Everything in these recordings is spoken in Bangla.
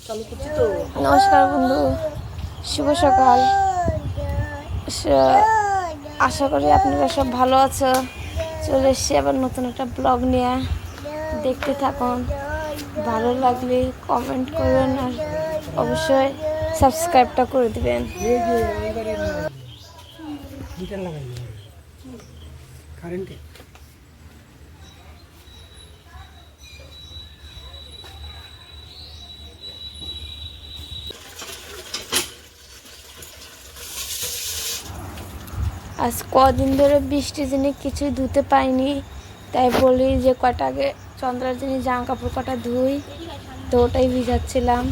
নমস্কার বন্ধু, শুভ সকাল। আশা করি আপনারা সব ভালো আছো। চলে এসছি আবার নতুন একটা ব্লগ নিয়ে। দেখতে থাকুন, ভালো লাগলে কমেন্ট করবেন আর অবশ্যই সাবস্ক্রাইবটা করে দিবেন। আজ কদিন ধরে বৃষ্টির জন্য কিছুই ধুতে পাইনি, তাই বলি যে কটা আগে চন্দ্রার জন্য জামা কাপড় কটা ধুই, তো ওটাই ভিজাচ্ছিলাম।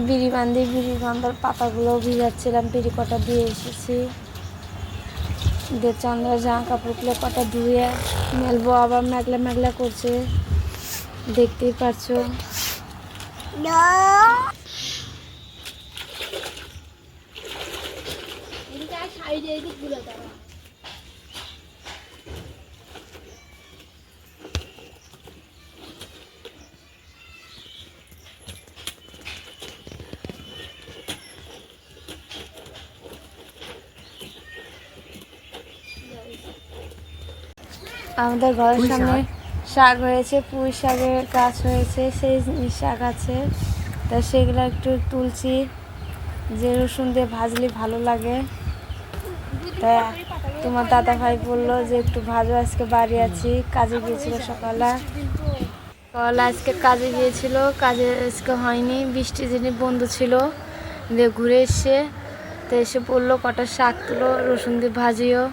বিড়ি বান্ধার পাতাগুলোও ভিজাচ্ছিলাম, বিড়ি কটা দিয়ে এসেছি। দিয়ে চন্দ্রার জামা কাপড়গুলো কটা ধুয়ে মেলবো, আবার মেঘলা মেঘলা করছে, দেখতেই পারছো। আমাদের ঘরের সামনে শাক হয়েছে, পুঁই শাকের গাছ হয়েছে, সেই শাক আছে, তা সেগুলো একটু তুলছি, যে রসুন দিয়ে ভাজলে ভালো লাগে। তা তোমার দাদা ভাই বললো যে একটু ভাজো, আজকে বাড়ি আছি, কাজে গিয়েছিল সকালে আজকে কাজে গিয়েছিল, কাজে আজকে হয়নি, বৃষ্টির দিনে বন্ধ ছিল। দিয়ে ঘুরে এসে তো এসে বললো কটা শাক তুলো, রসুন দিয়ে ভাজিও।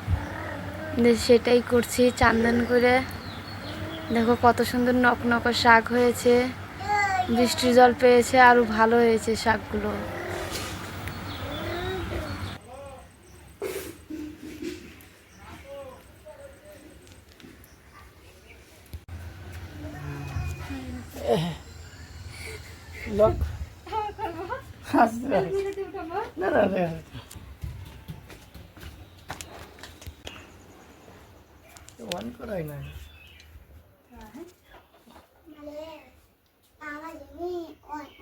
সেটাই করছি চান্দান করে। দেখো কত সুন্দর নকনক শাক হয়েছে, বৃষ্টির জল পেয়েছে, আরো ভালো হয়েছে শাকগুলো। ওয়ান করাই না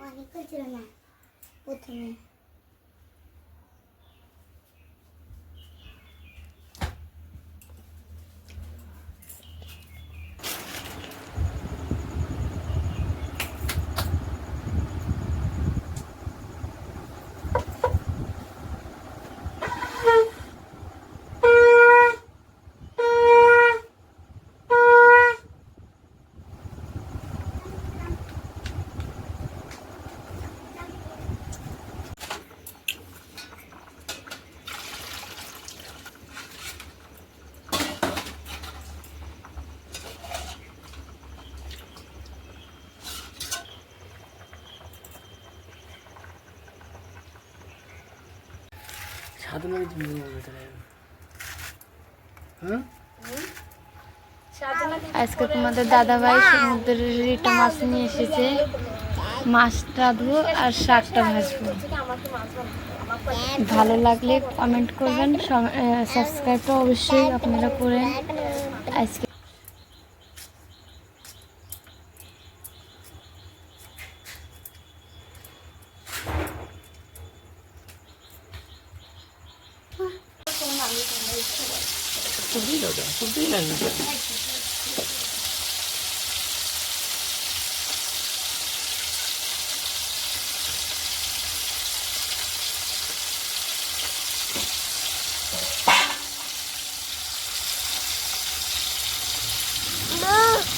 অনেক ছিল না প্রথমে। আজকে তোমাদের দাদাভাই সমুদ্রের রিটা মাছ নিয়ে এসেছে, মাছটা ধুবো আর শাকটা ভাজবো। ভালো লাগলে কমেন্ট করবেন, সাবস্ক্রাইবটা অবশ্যই আপনারা করেন। আজকে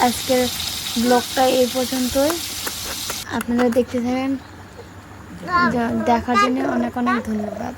আজকের ব্লগটা এই পর্যন্তই। আপনারা দেখতে থাকেন, দেখার জন্য অনেক অনেক ধন্যবাদ।